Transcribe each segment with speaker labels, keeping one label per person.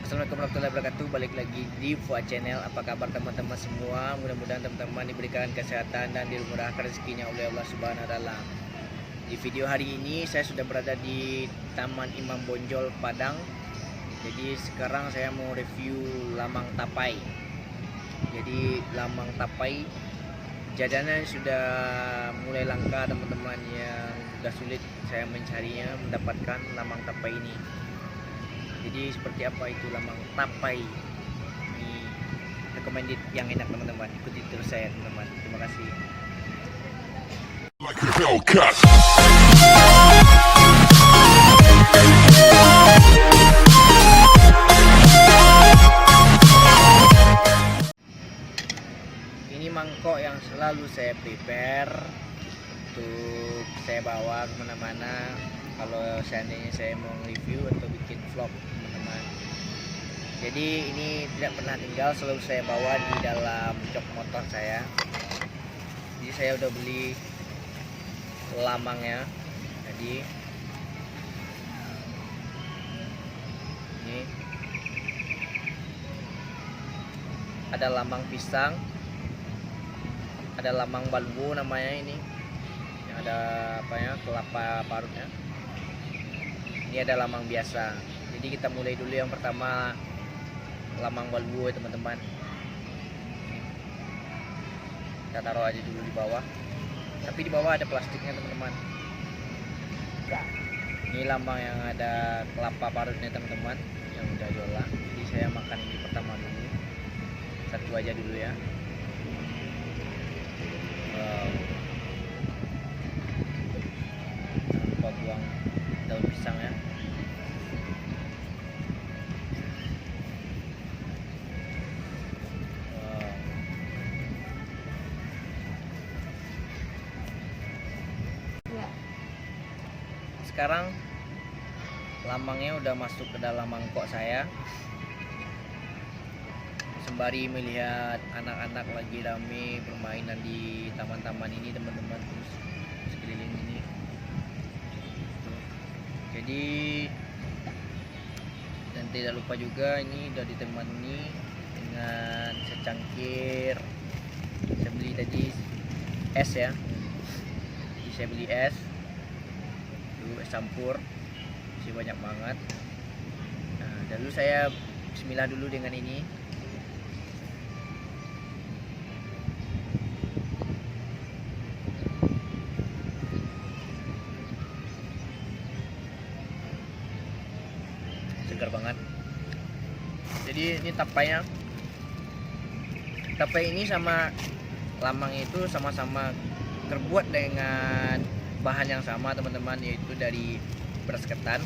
Speaker 1: Assalamualaikum warahmatullahi wabarakatuh. Balik lagi di Fuad Channel. Apa kabar teman-teman semua? Mudah-mudahan teman-teman diberikan kesehatan dan dimurahkan rezekinya oleh Allah Subhanahu wa taala. Di video hari ini saya sudah berada di Taman Imam Bonjol, Padang. Jadi sekarang saya mau review lamang tapai. Jadi lamang tapai jajanan sudah mulai langka teman-teman, yang sudah sulit saya mencarinya, mendapatkan lamang tapai ini. Jadi seperti apa itu lamang tapai ini, recommended yang enak teman-teman. Ikuti terus saya teman-teman. Terima kasih. Ini mangkok yang selalu saya prepare untuk saya bawa kemana-mana kalau seandainya saya mau review atau bikin vlog teman-teman. Jadi ini tidak pernah tinggal, selalu saya bawa di dalam jok motor saya. Jadi saya udah beli lamangnya. Jadi ini ada lamang pisang, ada lamang balbu namanya ini, yang ada apa ya, kelapa parutnya. Ini ada lamang biasa. Jadi kita mulai dulu yang pertama lamang balbu ya teman-teman. Kita taruh aja dulu di bawah. Tapi di bawah ada plastiknya teman-teman. Ini lamang yang ada kelapa parutnya teman-teman, yang udah diolah. Jadi saya makan ini pertama dulu. Satu aja dulu ya. Jangan lupa buang daun pisang ya. Sekarang lamangnya udah masuk ke dalam mangkok saya. Sembari melihat anak-anak lagi rame permainan di taman-taman ini teman-teman, terus sekeliling ini. Jadi dan tidak lupa juga ini udah ditemani dengan secangkir. Saya beli tadi es ya. Jadi saya beli es campur, masih banyak banget. Nah, dulu saya bismillah dulu dengan ini. Segar banget. Jadi ini tapainya. Tapai ini sama lamang itu sama-sama terbuat dengan bahan yang sama teman-teman, yaitu dari beras ketan.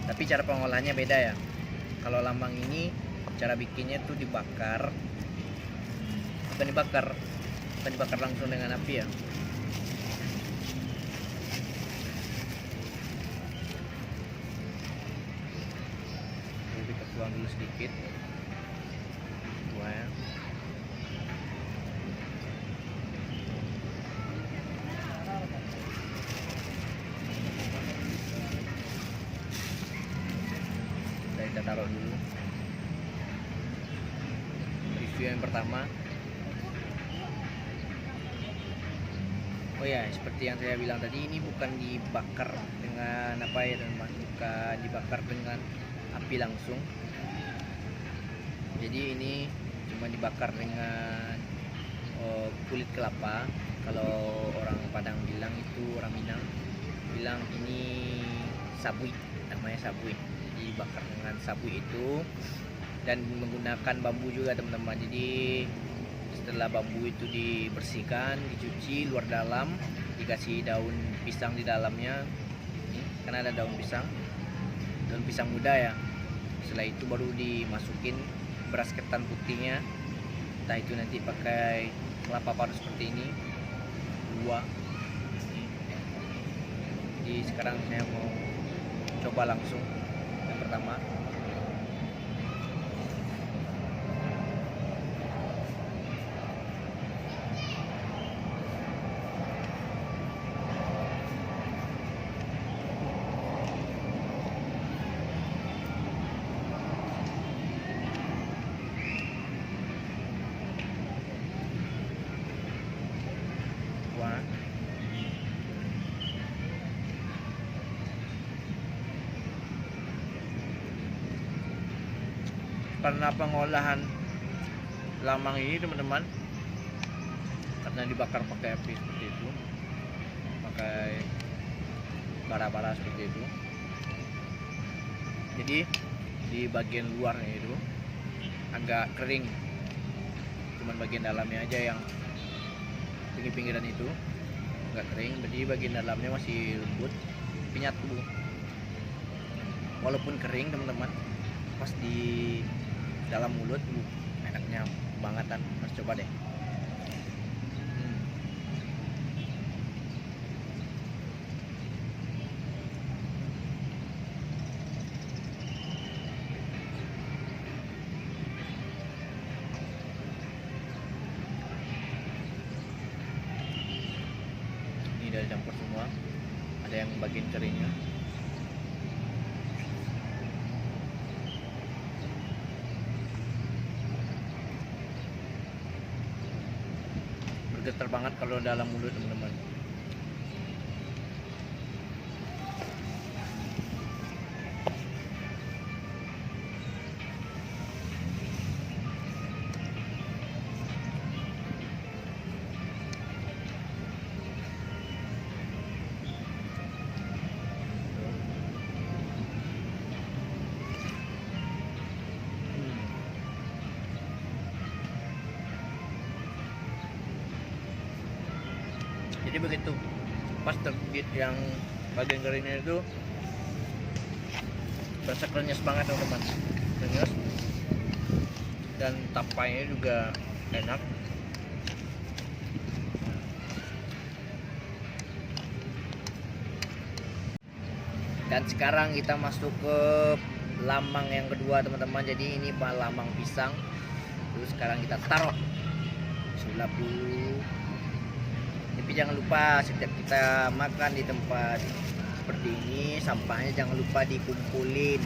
Speaker 1: Tapi cara pengolahannya beda ya. Kalau lamang ini cara bikinnya tuh dibakar. Bukan dibakar langsung dengan api ya. Jadi kita tuang dulu sedikit. Tuang ya. Kita taruh dulu. Review yang pertama. Oh ya, seperti yang saya bilang tadi, ini bukan dibakar dengan apa ya teman-teman, bukan dibakar dengan api langsung. Jadi ini cuma dibakar dengan kulit kelapa. Kalau orang Padang bilang itu, orang Minang bilang ini sabui, namanya sabui. Dibakar dengan sabui itu, dan menggunakan bambu juga teman-teman. Jadi setelah bambu itu dibersihkan, dicuci luar dalam, dikasih daun pisang di dalamnya. Ini karena ada daun pisang muda ya. Setelah itu baru dimasukin beras ketan putihnya, entah itu nanti pakai kelapa parut seperti ini, dua. Jadi sekarang saya mau coba langsung yang pertama. karena pengolahan lamang ini teman-teman, karena dibakar pakai api seperti itu, pakai bara-bara seperti itu. Jadi di bagian luarnya itu agak kering, cuman bagian dalamnya aja yang pinggir-pinggiran itu agak kering. Jadi bagian dalamnya masih lembut tapi nyatu. Walaupun kering teman-teman, pas di dalam mulut enaknya bangetan. Harus coba deh. Ini udah campur semua, ada yang bagian keringnya. Bergetar banget kalau dalam mulut teman-teman. Jadi begitu pas tergigit yang bagian keringnya itu berasa krenyes banget teman-teman, krenyes, dan tapainya juga enak. Dan sekarang kita masuk ke lamang yang kedua teman-teman. Jadi ini lamang pisang. Terus sekarang kita taruh, sulap dulu. Tapi jangan lupa setiap kita makan di tempat seperti ini, sampahnya jangan lupa dikumpulin,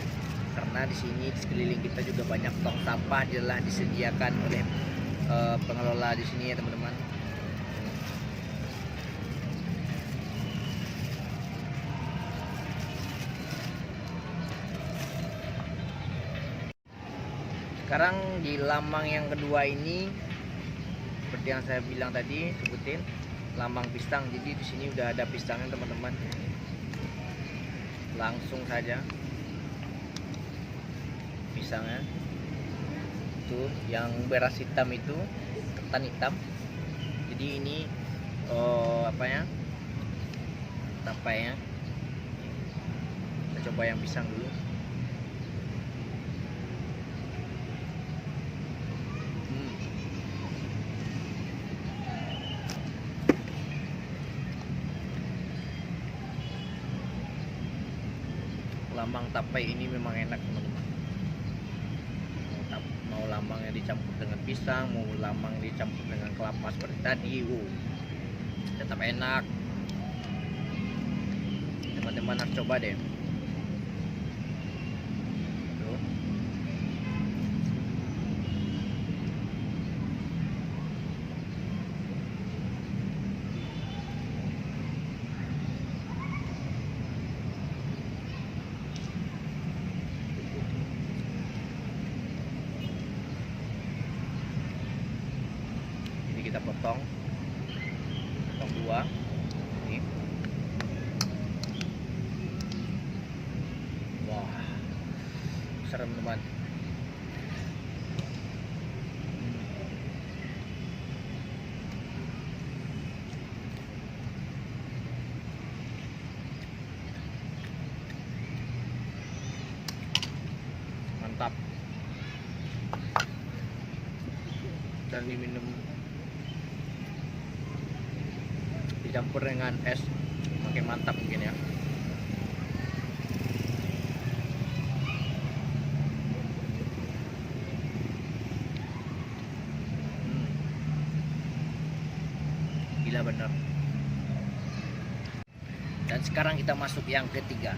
Speaker 1: karena di sini di sekeliling kita juga banyak tong sampah telah disediakan oleh pengelola di sini ya teman-teman. Sekarang di lamang yang kedua ini, seperti yang saya bilang tadi, sebutin lamang pisang. Jadi di sini udah ada pisangnya teman-teman. Langsung saja pisangnya. Itu yang beras hitam itu, ketan hitam. Jadi ini tapainya. Kita coba yang pisang dulu. Lamang tapai ini memang enak teman-teman. Mau lamangnya dicampur dengan pisang, mau lamang dicampur dengan kelapa seperti tadi, tetap enak. Teman-teman harus coba deh. Kita potong dua ini. Wah, serem teman. Mantap. Dan diminum, dicampur dengan es, makin mantap mungkin ya. Gila bener. Dan sekarang kita masuk yang ketiga.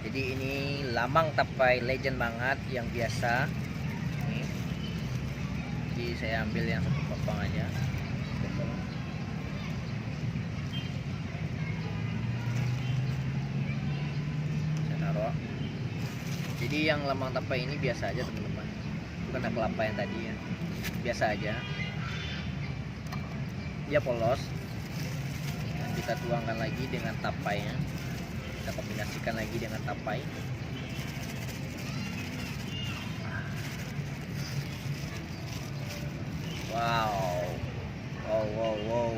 Speaker 1: Jadi ini lamang tapai legend banget yang biasa. Nih. Jadi saya ambil yang satu potong aja. Jadi yang lamang tapai ini biasa aja teman-teman. kena kelapa yang tadi ya, biasa aja. Dia polos, dan kita tuangkan lagi dengan tapainya. Kita kombinasikan lagi dengan tapai. Wow,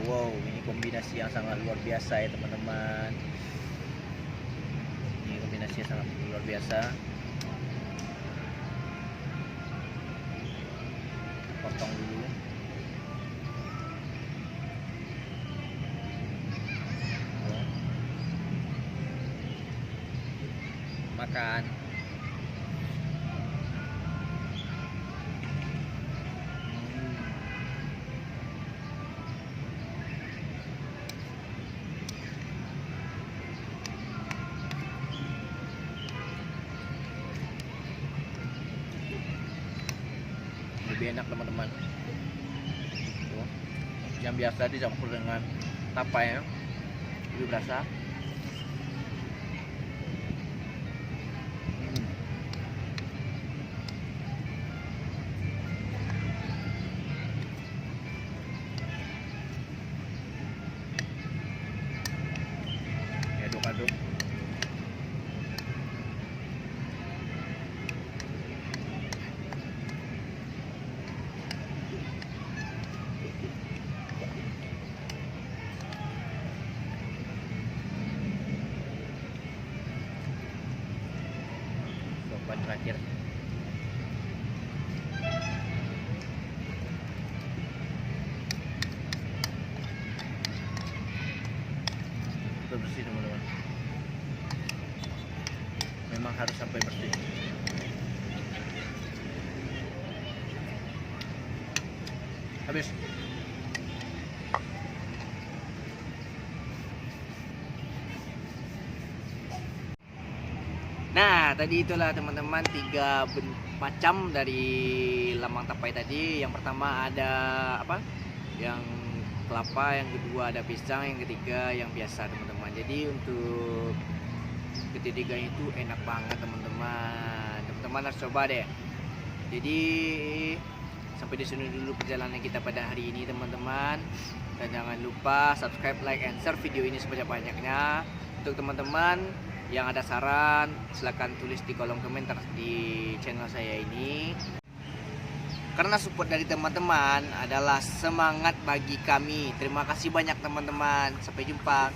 Speaker 1: wow, ini kombinasi yang sangat luar biasa ya teman-teman. Ini kombinasi yang sangat luar biasa. Potong dulu. Makan. Lebih enak teman-teman. Yang biasa dicampur dengan tapai ya, lebih berasa. Aduk-aduk. Sopan terakhir. Bersih teman-teman, memang harus sampai bersih. Habis. Nah, tadi itulah teman-teman 3 macam dari lamang tapai tadi. Yang pertama ada apa? Yang kelapa, yang kedua ada pisang, yang ketiga yang biasa teman-teman. Jadi untuk ketiga itu enak banget teman-teman. Teman-teman harus coba deh. Jadi sampai di sini dulu perjalanan kita pada hari ini teman-teman. Dan jangan lupa subscribe, like, and share video ini sebanyak-banyaknya. Untuk teman-teman yang ada saran, silahkan tulis di kolom komentar di channel saya ini. Karena support dari teman-teman adalah semangat bagi kami. Terima kasih banyak teman-teman. Sampai jumpa.